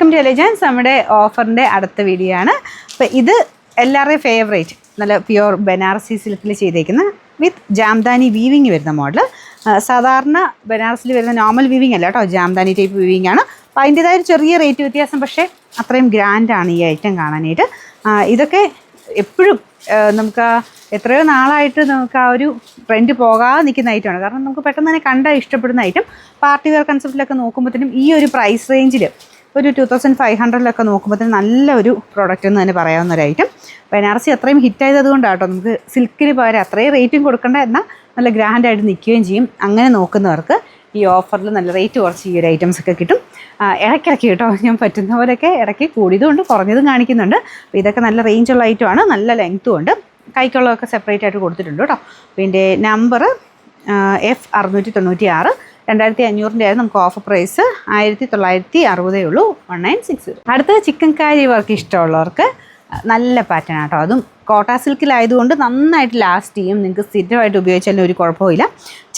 Welcome to elegance. നമ്മുടെ ഓഫറിൻ്റെ അടുത്ത video ആണ്. അപ്പോൾ ഇത് എല്ലാവരുടെയും ഫേവറേറ്റ് നല്ല പ്യുവർ ബനാറസി സിൽക്കിൽ ചെയ്തേക്കുന്ന വിത്ത് ജാംദാനി വീവിങ് വരുന്ന മോഡൽ. സാധാരണ ബനാറസിൽ വരുന്ന നോർമൽ വീവിങ് അല്ല കേട്ടോ, ജാംദാനി ടൈപ്പ് വീവിങ് ആണ്. അപ്പോൾ അതിൻ്റേതായ ഒരു ചെറിയ റേറ്റ് വ്യത്യാസം, പക്ഷേ അത്രയും ഗ്രാൻഡാണ് ഈ ഐറ്റം കാണാനായിട്ട്. ഇതൊക്കെ എപ്പോഴും നമുക്ക് എത്രയോ നാളായിട്ട് നമുക്ക് ആ ഒരു ട്രെൻഡ് പോകാതെ നിൽക്കുന്ന ഐറ്റമാണ്. കാരണം നമുക്ക് പെട്ടെന്ന് തന്നെ കണ്ടാൽ ഇഷ്ടപ്പെടുന്ന ഐറ്റം. പാർട്ടി വെയർ കൺസെപ്റ്റിലൊക്കെ നോക്കുമ്പോഴത്തേനും ഈ ഒരു പ്രൈസ് റേഞ്ചിൽ ഒരു 2500 നോക്കുമ്പോഴത്തേനും നല്ലൊരു പ്രോഡക്റ്റ് എന്ന് തന്നെ പറയാവുന്ന ഒരു ഐറ്റം. ബനാറസി അത്രയും ഹിറ്റായത് കൊണ്ടാണ് കേട്ടോ. നമുക്ക് സിൽക്കിന് പകരം അത്രയും റേറ്റും കൊടുക്കേണ്ട, എന്നാൽ നല്ല ഗ്രാൻഡായിട്ട് നിൽക്കുകയും ചെയ്യും. അങ്ങനെ നോക്കുന്നവർക്ക് ഈ ഓഫറിൽ നല്ല റേറ്റ് കുറച്ച് ഈ ഒരു ഐറ്റംസ് ഒക്കെ കിട്ടും. ഇടയ്ക്കിടയ്ക്ക് കേട്ടോ, ഞാൻ പറ്റുന്ന പോലെയൊക്കെ ഇടയ്ക്ക് കൂടിയതുകൊണ്ട് കുറഞ്ഞതും കാണിക്കുന്നുണ്ട്. അപ്പോൾ ഇതൊക്കെ നല്ല റേഞ്ചുള്ള ഐറ്റമാണ്, നല്ല ലെങ്ത്തും ഉണ്ട്. കൈക്കുള്ളതൊക്കെ സെപ്പറേറ്റ് ആയിട്ട് കൊടുത്തിട്ടുണ്ട് കേട്ടോ. അപ്പോൾ ഇതിൻ്റെ നമ്പർ F696, 2500 ആയിരുന്നു. നമുക്ക് ഓഫർ പ്രൈസ് 1960 ഉള്ളൂ, 1960. അടുത്തത് ചിക്കൻ കാരി വർക്ക് ഇഷ്ടമുള്ളവർക്ക് നല്ല പാറ്റേൺ ആട്ടോ. അതും കോട്ട സിൽക്കിലായതുകൊണ്ട് നന്നായിട്ട് ലാസ്റ്റ് ചെയ്യും. നിങ്ങൾക്ക് സ്ഥിരമായിട്ട് ഉപയോഗിച്ചാലും ഒരു കുഴപ്പമില്ല.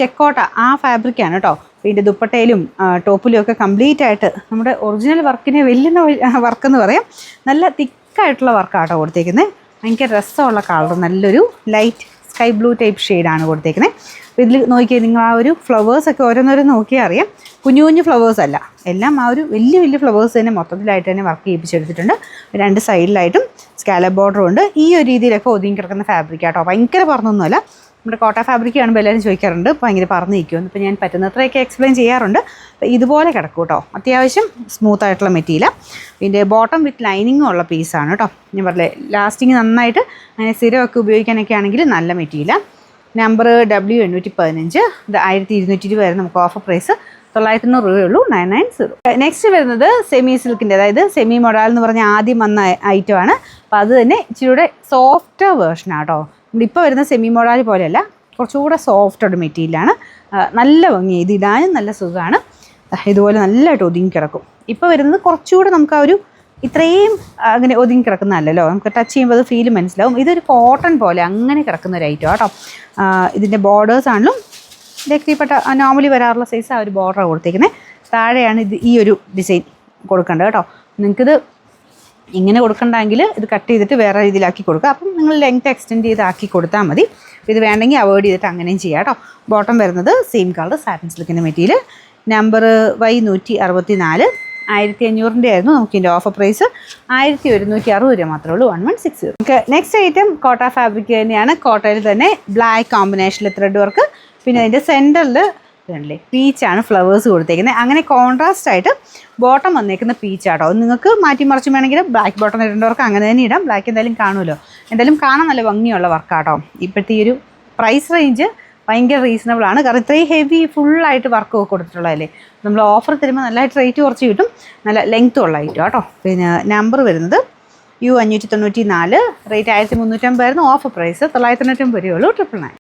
ചെക്കോട്ട ആ ഫാബ്രിക്കാണ് കേട്ടോ. ഇതിൻ്റെ ദുപ്പട്ടയിലും ടോപ്പിലും ഒക്കെ കംപ്ലീറ്റ് ആയിട്ട് നമ്മുടെ ഒറിജിനൽ വർക്കിനെ വെല്ലുന്ന വർക്കെന്ന് പറയാം. നല്ല തിക്കായിട്ടുള്ള വർക്കാട്ടോ കൊടുത്തേക്കുന്നത്. ഭയങ്കര രസമുള്ള കളർ, നല്ലൊരു ലൈറ്റ് സ്കൈ ബ്ലൂ ടൈപ്പ് ഷെയ്ഡാണ് കൊടുത്തേക്കുന്നത്. അപ്പോൾ ഇതിൽ നോക്കിയാൽ നിങ്ങൾ ആ ഒരു ഫ്ലവേഴ്സൊക്കെ ഓരോന്നോരോന്ന് നോക്കിയാൽ അറിയാം. കുഞ്ഞു കുഞ്ഞു ഫ്ലവേഴ്സ് അല്ല, എല്ലാം ആ ഒരു വലിയ വലിയ ഫ്ലവേഴ്സ് തന്നെ മൊത്തത്തിലായിട്ട് തന്നെ വർക്ക് ചെയ്യിപ്പിച്ചെടുത്തിട്ടുണ്ട്. രണ്ട് സൈഡിലായിട്ടും സ്കാലപ്പ് ബോർഡറും ഉണ്ട്. ഈ ഒരു രീതിയിലൊക്കെ ഒതുങ്ങി കിടക്കുന്ന ഫാബ്രിക് ആട്ടോ. ഭയങ്കര പറഞ്ഞൊന്നുമല്ല. നമ്മുടെ കോട്ട ഫാബ്രിക് കാണുമ്പോൾ എല്ലാവരും ചോദിക്കാറുണ്ട് ഭയങ്കര പറന്ന് നിൽക്കുമെന്ന്. ഇപ്പോൾ ഞാൻ പറ്റുന്നത്രയൊക്കെ എക്സ്പ്ലെയിൻ ചെയ്യാറുണ്ട്. അപ്പോൾ ഇതുപോലെ കിടക്കും കേട്ടോ. അത്യാവശ്യം സ്മൂത്ത് ആയിട്ടുള്ള മെറ്റീരിയൽ. ഇതിൻ്റെ ബോട്ടം വിത്ത് ലൈനിങ്ങും ഉള്ള പീസാണ് കേട്ടോ. ഞാൻ പറഞ്ഞില്ലേ, ലാസ്റ്റിങ് നന്നായിട്ട് അങ്ങനെ സ്ഥിരമൊക്കെ ഉപയോഗിക്കാനൊക്കെ ആണെങ്കിൽ നല്ല മെറ്റീരിയൽ. നമ്പർ W815, ഇത് 1220 വരെ നമുക്ക് ഓഫർ പ്രൈസ് 990 രൂപയുള്ളൂ, 990. നെക്സ്റ്റ് വരുന്നത് സെമി സിൽക്കിൻ്റെ, അതായത് സെമി മൊഡാൽ എന്ന് പറഞ്ഞ ആദ്യം വന്ന ഐറ്റമാണ്. അപ്പോൾ അത് തന്നെ ഇച്ചിരിയുടെ സോഫ്റ്റ് വേർഷനാണ് കേട്ടോ. നമ്മളിപ്പോൾ വരുന്ന സെമി മൊഡാൽ പോലെയല്ല, കുറച്ചുകൂടെ സോഫ്റ്റ് മെറ്റീരിയലാണ്. നല്ല ഭംഗി, ഇതിടാനും നല്ല സുഖമാണ്. ഇതുപോലെ നല്ലതായിട്ട് ഒതുങ്ങി കിടക്കും. ഇപ്പോൾ വരുന്നത് കുറച്ചുകൂടെ നമുക്ക് ആ ഒരു ഇത്രയും അങ്ങനെ ഒതുങ്ങി കിടക്കുന്നതല്ലല്ലോ, നമുക്ക് ടച്ച് ചെയ്യുമ്പോൾ അത് ഫീൽ മനസ്സിലാവും. ഇതൊരു കോട്ടൺ പോലെ അങ്ങനെ കിടക്കുന്ന ഒരു ഐറ്റം കേട്ടോ. ഇതിൻ്റെ ബോർഡേഴ്സ് ആണെങ്കിലും രക്തിപ്പെട്ട നോർമലി വരാറുള്ള സൈസ് ആ ഒരു ബോർഡറാണ് കൊടുത്തേക്കുന്നത്. താഴെയാണ് ഇത് ഈ ഒരു ഡിസൈൻ കൊടുക്കേണ്ടത് കേട്ടോ. നിങ്ങൾക്കിത് ഇങ്ങനെ കൊടുക്കണ്ടെങ്കിൽ ഇത് കട്ട് ചെയ്തിട്ട് വേറെ രീതിയിലാക്കി കൊടുക്കുക. അപ്പം നിങ്ങൾ ലെങ്ത് എക്സ്റ്റെൻഡ് ചെയ്ത് ആക്കി കൊടുത്താൽ മതി. ഇത് വേണമെങ്കിൽ അവോയ്ഡ് ചെയ്തിട്ട് അങ്ങനെയും ചെയ്യാം കേട്ടോ. ബോട്ടം വരുന്നത് സെയിം കളർ സാറ്റിൻ സിൽക്കിൻ്റെ മെറ്റീരിയൽ. നമ്പർ Y164, 1500 ആയിരുന്നു. നമുക്ക് ഇതിൻ്റെ ഓഫർ പ്രൈസ് 1160 രൂപ മാത്രമേ ഉള്ളൂ, 1160. നമുക്ക് നെക്സ്റ്റ് ഐറ്റം കോട്ട ഫാബ്രിക് തന്നെയാണ്. കോട്ടയിൽ തന്നെ ബ്ലാക്ക് കോമ്പിനേഷനിൽ ത്രെഡ് വർക്ക്. പിന്നെ അതിൻ്റെ സെൻറ്ററിൽ ഇതല്ലേ പീച്ചാണ് ഫ്ലവേഴ്സ് കൊടുത്തേക്കുന്നത്. അങ്ങനെ കോൺട്രാസ്റ്റ് ആയിട്ട് ബോട്ടം വന്നേക്കുന്ന പീച്ചാട്ടോ. നിങ്ങൾക്ക് മാറ്റി മറിച്ച് വേണമെങ്കിൽ ബ്ലാക്ക് ബോട്ടം ഇടേണ്ടവർക്ക് അങ്ങനെ തന്നെ ഇടാം. ബ്ലാക്ക് എന്തായാലും കാണുമല്ലോ, എന്തായാലും കാണാൻ നല്ല ഭംഗിയുള്ള വർക്കാട്ടോ. ഇപ്പോഴത്തെ ഈ ഒരു പ്രൈസ് റേഞ്ച് ഭയങ്കര റീസണബിൾ ആണ്. കാരണം ഇത്രയും ഹെവി ഫുള്ളായിട്ട് വർക്ക് വർക്കുള്ളതല്ലേ. നമ്മൾ ഓഫർ തരുമ്പോൾ നല്ലതായിട്ട് റേറ്റ് കുറച്ച് കിട്ടും. നല്ല ലെങ്ത്തും ഉള്ള ഐറ്റം കേട്ടോ. പിന്നെ നമ്പർ വരുന്നത് U594, റേറ്റ് 1350 ആയിരുന്നു. ഓഫർ പ്രൈസ് 990 രൂപയുള്ളൂ, 999.